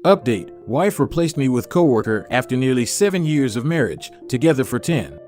Update: wife replaced me with coworker after nearly 7 years of marriage, together for 10.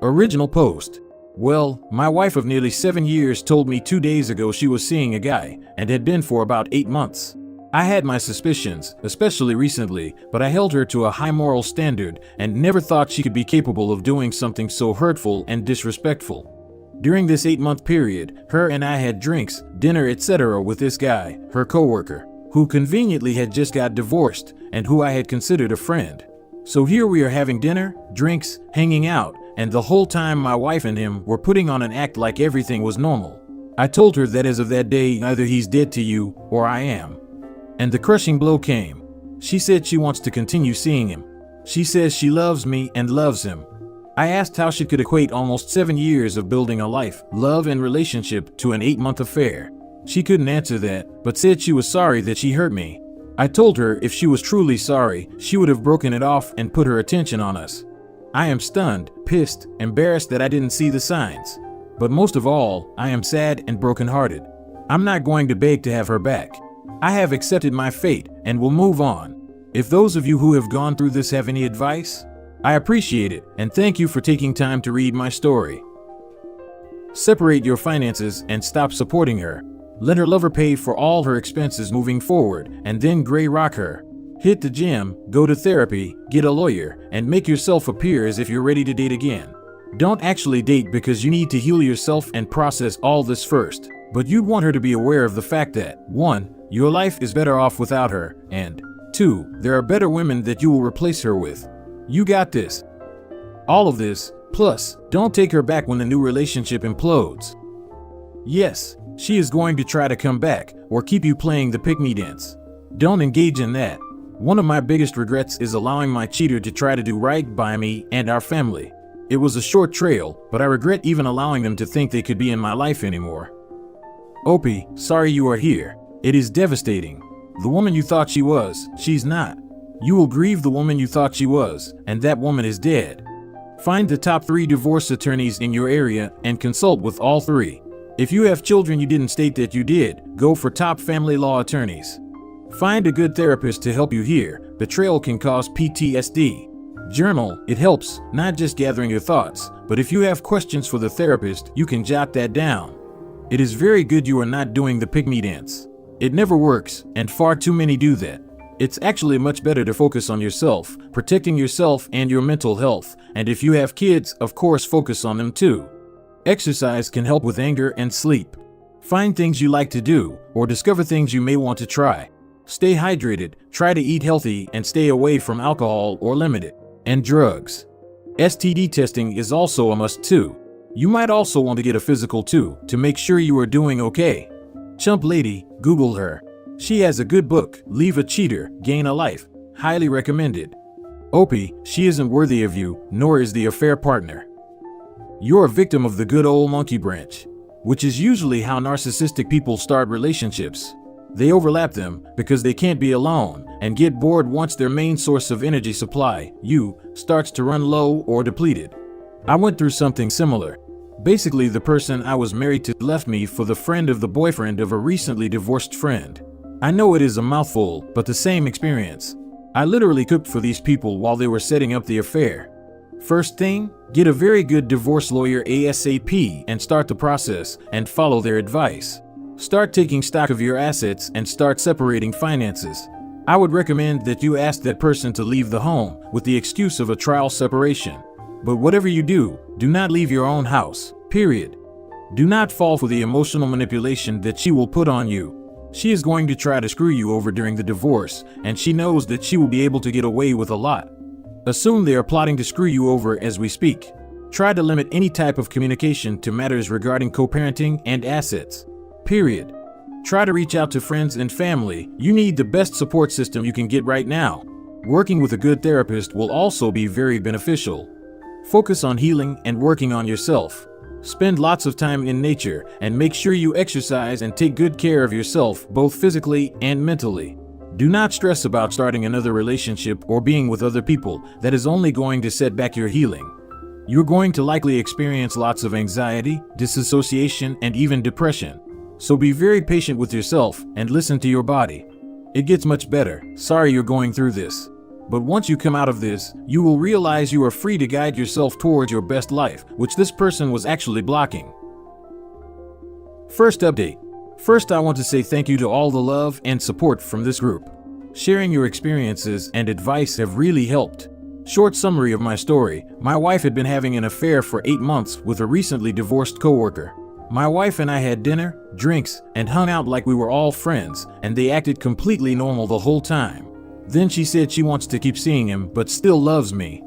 Original post: well, my wife of nearly 7 years told me 2 days ago she was seeing a guy, and had been for about 8 months. I had my suspicions, especially recently, but I held her to a high moral standard and never thought she could be capable of doing something so hurtful and disrespectful. During this 8-month period, her and I had drinks, dinner, etc. with this guy, her coworker, who conveniently had just got divorced and who I had considered a friend. So here we are having dinner, drinks, hanging out, and the whole time my wife and him were putting on an act like everything was normal. I told her that as of that day, either he's dead to you or I am. And the crushing blow came. She said she wants to continue seeing him. She says she loves me and loves him. I asked how she could equate almost 7 years of building a life, love, and relationship to an 8-month affair. She couldn't answer that, but said she was sorry that she hurt me. I told her if she was truly sorry, she would have broken it off and put her attention on us. I am stunned, pissed, embarrassed that I didn't see the signs. But most of all, I am sad and brokenhearted. I'm not going to beg to have her back. I have accepted my fate and will move on. If those of you who have gone through this have any advice, I appreciate it, and thank you for taking time to read my story. Separate your finances and stop supporting her. Let her lover pay for all her expenses moving forward, and then gray rock her. Hit the gym, go to therapy, get a lawyer, and make yourself appear as if you're ready to date again. Don't actually date because you need to heal yourself and process all this first. But you'd want her to be aware of the fact that 1. Your life is better off without her, and 2. There are better women that you will replace her with. You got this. All of this, plus, don't take her back when the new relationship implodes. Yes, she is going to try to come back, or keep you playing the pick-me dance. Don't engage in that. One of my biggest regrets is allowing my cheater to try to do right by me and our family. It was a short trail, but I regret even allowing them to think they could be in my life anymore. Opie, sorry you are here. It is devastating. The woman you thought she was, she's not. You will grieve the woman you thought she was, and that woman is dead. Find the top 3 divorce attorneys in your area and consult with all 3. If you have children you didn't state that you did, go for top family law attorneys. Find a good therapist to help you here. Betrayal can cause PTSD. Journal, it helps, not just gathering your thoughts, but if you have questions for the therapist, you can jot that down. It is very good you are not doing the pick-me dance. It never works, and far too many do that. It's actually much better to focus on yourself, protecting yourself and your mental health, and if you have kids, of course focus on them too. Exercise can help with anger and sleep. Find things you like to do, or discover things you may want to try. Stay hydrated, try to eat healthy, and stay away from alcohol or limit it. And drugs. STD testing is also a must too. You might also want to get a physical too, to make sure you are doing okay. Chump lady, Google her. She has a good book, Leave a Cheater, Gain a Life. Highly recommended. Opie, she isn't worthy of you, nor is the affair partner. You're a victim of the good old monkey branch, which is usually how narcissistic people start relationships. They overlap them because they can't be alone and get bored once their main source of energy supply, you, starts to run low or depleted. I went through something similar. Basically, the person I was married to left me for the friend of the boyfriend of a recently divorced friend. I know it is a mouthful, but the same experience. I literally cooked for these people while they were setting up the affair. First thing, get a very good divorce lawyer ASAP and start the process and follow their advice. Start taking stock of your assets and start separating finances. I would recommend that you ask that person to leave the home with the excuse of a trial separation. But whatever you do, do not leave your own house, period. Do not fall for the emotional manipulation that she will put on you. She is going to try to screw you over during the divorce, and she knows that she will be able to get away with a lot. Assume they are plotting to screw you over as we speak. Try to limit any type of communication to matters regarding co-parenting and assets. Period. Try to reach out to friends and family. You need the best support system you can get right now. Working with a good therapist will also be very beneficial. Focus on healing and working on yourself. Spend lots of time in nature and make sure you exercise and take good care of yourself both physically and mentally. Do not stress about starting another relationship or being with other people. That is only going to set back your healing. You're going to likely experience lots of anxiety, disassociation, and even depression. So be very patient with yourself and listen to your body. It gets much better. Sorry you're going through this. But once you come out of this, you will realize you are free to guide yourself towards your best life, which this person was actually blocking. First update. First, I want to say thank you to all the love and support from this group. Sharing your experiences and advice have really helped. Short summary of my story. My wife had been having an affair for 8 months with a recently divorced coworker. My wife and I had dinner, drinks, and hung out like we were all friends, and they acted completely normal the whole time. Then she said she wants to keep seeing him but still loves me.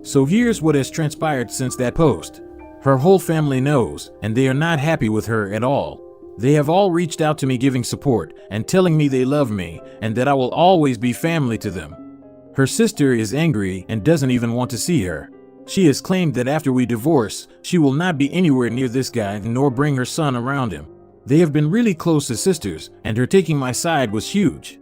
So here's what has transpired since that post. Her whole family knows, and they are not happy with her at all. They have all reached out to me giving support and telling me they love me and that I will always be family to them. Her sister is angry and doesn't even want to see her. She has claimed that after we divorce, she will not be anywhere near this guy nor bring her son around him. They have been really close as sisters, and her taking my side was huge.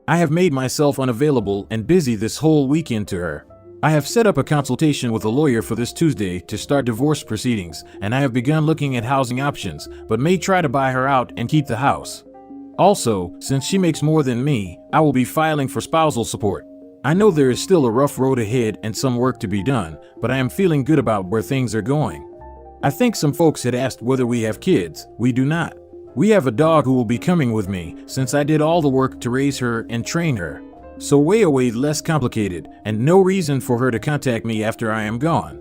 I have made myself unavailable and busy this whole weekend to her. I have set up a consultation with a lawyer for this Tuesday to start divorce proceedings, and I have begun looking at housing options, but may try to buy her out and keep the house. Also, since she makes more than me, I will be filing for spousal support. I know there is still a rough road ahead and some work to be done, but I am feeling good about where things are going. I think some folks had asked whether we have kids. We do not. We have a dog who will be coming with me since I did all the work to raise her and train her. So way less complicated and no reason for her to contact me after I am gone.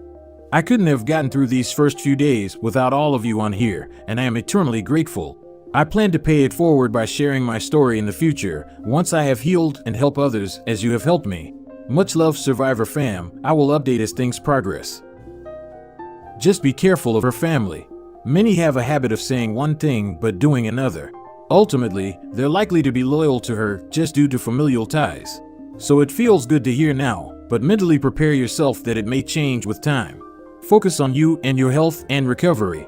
I couldn't have gotten through these first few days without all of you on here, and I am eternally grateful. I plan to pay it forward by sharing my story in the future once I have healed and help others as you have helped me. Much love, Survivor fam. I will update as things progress. Just be careful of her family. Many have a habit of saying one thing but doing another. Ultimately, they're likely to be loyal to her just due to familial ties. So it feels good to hear now, but mentally prepare yourself that it may change with time. Focus on you and your health and recovery.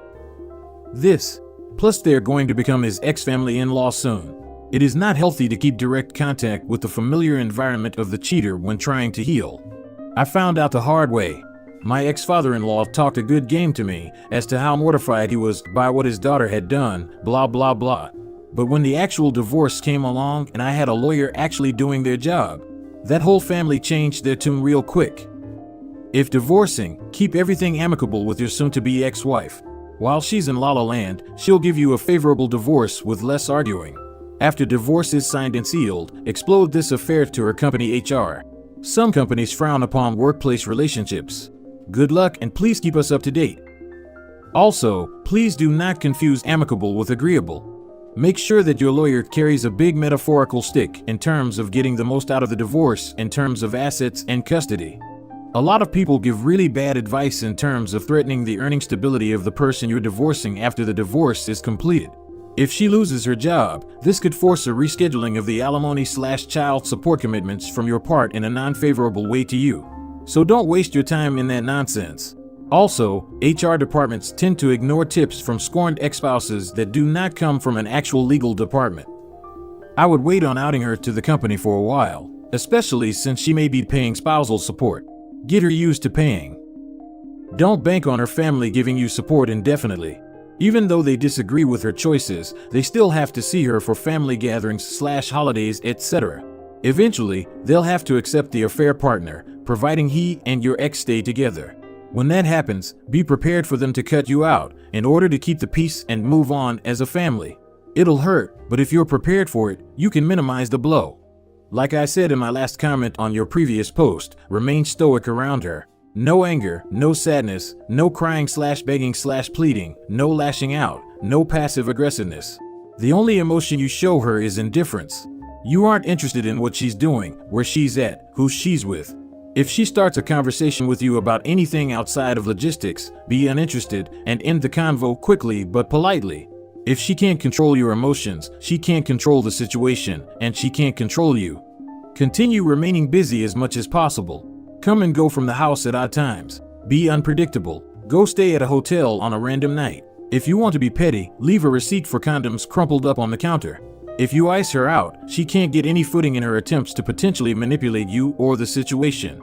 Plus they're going to become his ex-family in-law soon. It is not healthy to keep direct contact with the familiar environment of the cheater when trying to heal. I found out the hard way. My ex-father-in-law talked a good game to me as to how mortified he was by what his daughter had done, blah blah blah. But when the actual divorce came along and I had a lawyer actually doing their job, that whole family changed their tune real quick. If divorcing, keep everything amicable with your soon-to-be ex-wife. While she's in La La Land, she'll give you a favorable divorce with less arguing. After divorce is signed and sealed, explode this affair to her company HR. Some companies frown upon workplace relationships. Good luck and please keep us up to date. Also, please do not confuse amicable with agreeable. Make sure that your lawyer carries a big metaphorical stick in terms of getting the most out of the divorce in terms of assets and custody. A lot of people give really bad advice in terms of threatening the earning stability of the person you're divorcing after the divorce is completed. If she loses her job, this could force a rescheduling of the alimony/child support commitments from your part in a non-favorable way to you. So don't waste your time in that nonsense. Also, HR departments tend to ignore tips from scorned ex-spouses that do not come from an actual legal department. I would wait on outing her to the company for a while, especially since she may be paying spousal support. Get her used to paying. Don't bank on her family giving you support indefinitely. Even though they disagree with her choices, they still have to see her for family gatherings/holidays, etc. Eventually, they'll have to accept the affair partner, providing he and your ex stay together. When that happens, be prepared for them to cut you out in order to keep the peace and move on as a family. It'll hurt, but if you're prepared for it, you can minimize the blow. Like I said in my last comment on your previous post, remain stoic around her. No anger, no sadness, no crying/begging/pleading, no lashing out, no passive aggressiveness. The only emotion you show her is indifference. You aren't interested in what she's doing, where she's at, who she's with. If she starts a conversation with you about anything outside of logistics, be uninterested and end the convo quickly but politely. If she can't control your emotions, she can't control the situation, and she can't control you. Continue remaining busy as much as possible. Come and go from the house at odd times. Be unpredictable. Go stay at a hotel on a random night. If you want to be petty, leave a receipt for condoms crumpled up on the counter. If you ice her out, she can't get any footing in her attempts to potentially manipulate you or the situation.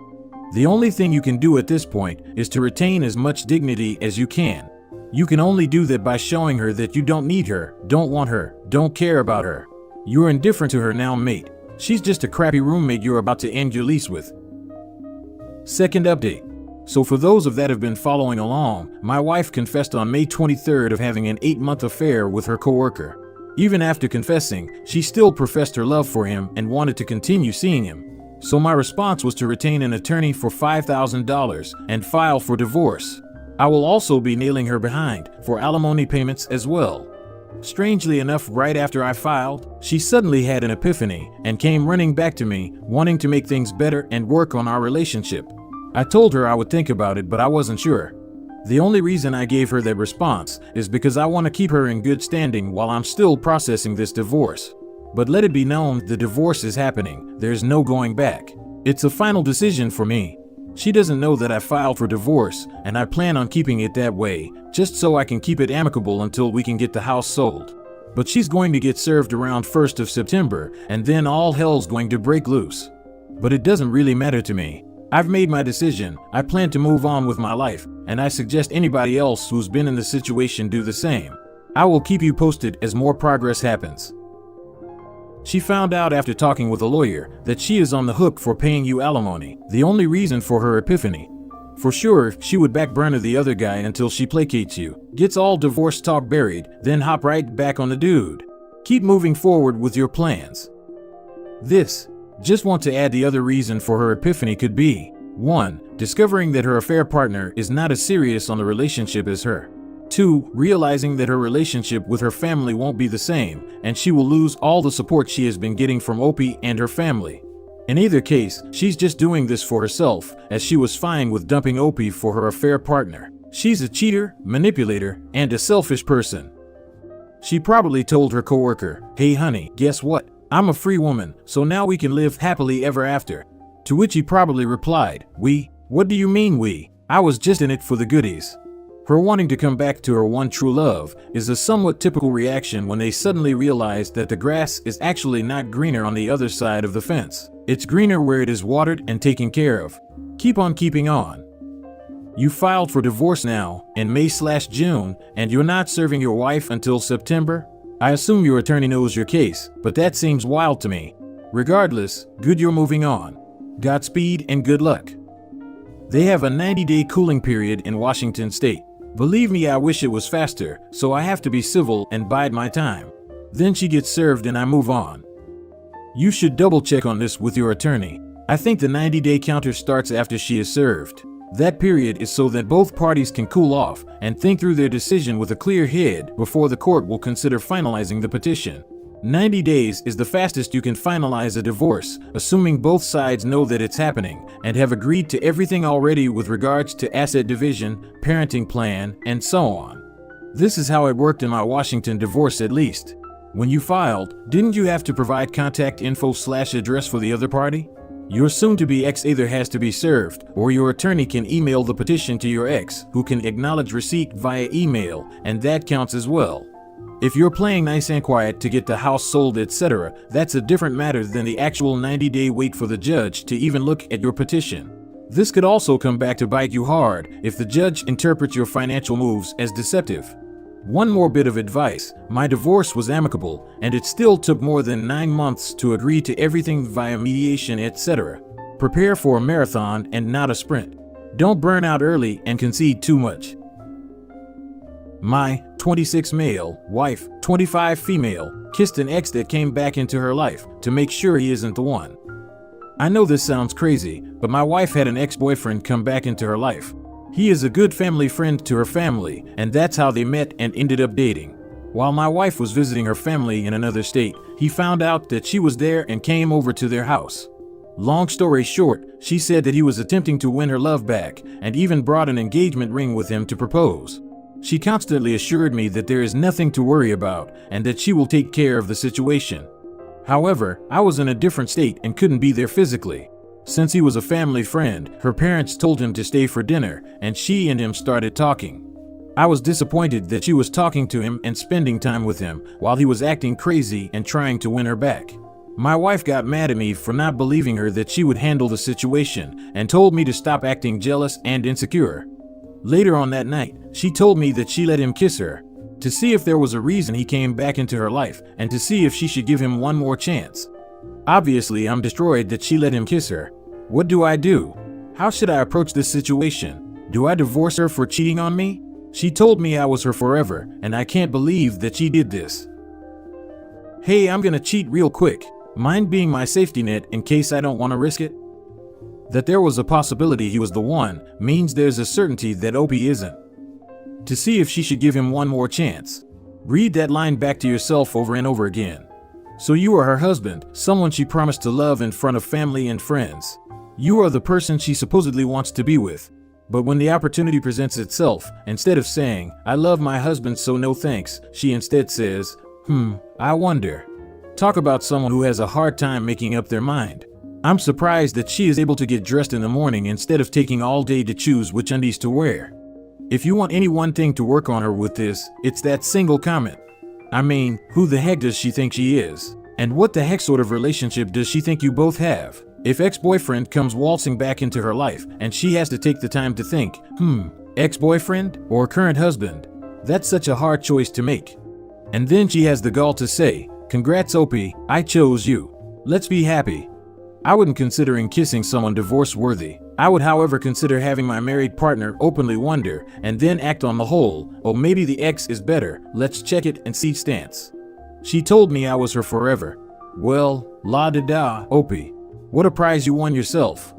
The only thing you can do at this point is to retain as much dignity as you can. You can only do that by showing her that you don't need her, don't want her, don't care about her. You're indifferent to her now, mate. She's just a crappy roommate you're about to end your lease with. Second update. So for those of that have been following along, my wife confessed on May 23rd of having an 8-month affair with her coworker. Even after confessing, she still professed her love for him and wanted to continue seeing him. So my response was to retain an attorney for $5,000 and file for divorce. I will also be nailing her behind for alimony payments as well. Strangely enough, right after I filed, she suddenly had an epiphany and came running back to me, wanting to make things better and work on our relationship. I told her I would think about it, but I wasn't sure. The only reason I gave her that response is because I want to keep her in good standing while I'm still processing this divorce. But let it be known, the divorce is happening. There's no going back. It's a final decision for me. She doesn't know that I filed for divorce, and I plan on keeping it that way, just so I can keep it amicable until we can get the house sold. But she's going to get served around 1st of September, and then all hell's going to break loose. But it doesn't really matter to me. I've made my decision. I plan to move on with my life, and I suggest anybody else who's been in the situation do the same. I will keep you posted as more progress happens. She found out after talking with a lawyer that she is on the hook for paying you alimony, the only reason for her epiphany. For sure, she would backburner the other guy until she placates you, gets all divorce talk buried, then hop right back on the dude. Keep moving forward with your plans. Just want to add the other reason for her epiphany could be 1. Discovering that her affair partner is not as serious on the relationship as her. 2. Realizing that her relationship with her family won't be the same, and she will lose all the support she has been getting from Opie and her family. In either case, she's just doing this for herself, as she was fine with dumping Opie for her affair partner. She's a cheater, manipulator, and a selfish person. She probably told her coworker, "Hey honey, guess what? I'm a free woman, so now we can live happily ever after." To which he probably replied, "We? What do you mean we? I was just in it for the goodies." Her wanting to come back to her one true love is a somewhat typical reaction when they suddenly realize that the grass is actually not greener on the other side of the fence. It's greener where it is watered and taken care of. Keep on keeping on. You filed for divorce now in May/June, and you're not serving your wife until September? I assume your attorney knows your case, but that seems wild to me. Regardless, good you're moving on. Godspeed and good luck. They have a 90-day cooling period in Washington state. Believe me, I wish it was faster, so I have to be civil and bide my time. Then she gets served and I move on. You should double check on this with your attorney. I think the 90-day counter starts after she is served. That period is so that both parties can cool off and think through their decision with a clear head before the court will consider finalizing the petition. 90 days is the fastest you can finalize a divorce, assuming both sides know that it's happening and have agreed to everything already with regards to asset division, parenting plan, and so on. This is how it worked in my Washington divorce at least. When you filed, didn't you have to provide contact info/address for the other party? Your soon-to-be ex either has to be served, or your attorney can email the petition to your ex, who can acknowledge receipt via email, and that counts as well. If you're playing nice and quiet to get the house sold, etc., that's a different matter than the actual 90-day wait for the judge to even look at your petition. This could also come back to bite you hard if the judge interprets your financial moves as deceptive. One more bit of advice: my divorce was amicable, and it still took more than 9 months to agree to everything via mediation, etc. Prepare for a marathon and not a sprint. Don't burn out early and concede too much. My 26 male wife, 25 female, kissed an ex that came back into her life to make sure he isn't the one. I know this sounds crazy, but my wife had an ex-boyfriend come back into her life. He is a good family friend to her family, and that's how they met and ended up dating. While my wife was visiting her family in another state, he found out that she was there and came over to their house. Long story short, she said that he was attempting to win her love back and even brought an engagement ring with him to propose. She constantly assured me that there is nothing to worry about and that she will take care of the situation. However, I was in a different state and couldn't be there physically. Since he was a family friend, her parents told him to stay for dinner, and she and him started talking. I was disappointed that she was talking to him and spending time with him while he was acting crazy and trying to win her back. My wife got mad at me for not believing her that she would handle the situation and told me to stop acting jealous and insecure. Later on that night, she told me that she let him kiss her to see if there was a reason he came back into her life and to see if she should give him one more chance. Obviously, I'm destroyed that she let him kiss her. What do I do? How should I approach this situation? Do I divorce her for cheating on me? She told me I was her forever, and I can't believe that she did this. Hey, I'm gonna cheat real quick. Mind being my safety net in case I don't want to risk it? That there was a possibility he was the one means there's a certainty that Opie isn't. To see if she should give him one more chance, read that line back to yourself over and over again. So you are her husband, someone she promised to love in front of family and friends. You are the person she supposedly wants to be with. But when the opportunity presents itself, instead of saying, "I love my husband so no thanks," she instead says, I wonder. Talk about someone who has a hard time making up their mind. I'm surprised that she is able to get dressed in the morning instead of taking all day to choose which undies to wear. If you want any one thing to work on her with this, it's that single comment. I mean, who the heck does she think she is? And what the heck sort of relationship does she think you both have? If ex-boyfriend comes waltzing back into her life and she has to take the time to think, ex-boyfriend or current husband? That's such a hard choice to make. And then she has the gall to say, "Congrats, Opie, I chose you. Let's be happy." I wouldn't consider kissing someone divorce-worthy. I would, however, consider having my married partner openly wonder and then act on the whole, "Oh, maybe the ex is better, let's check it and see stance." She told me I was her forever. Well, la-da-da, Opie. What a prize you won yourself.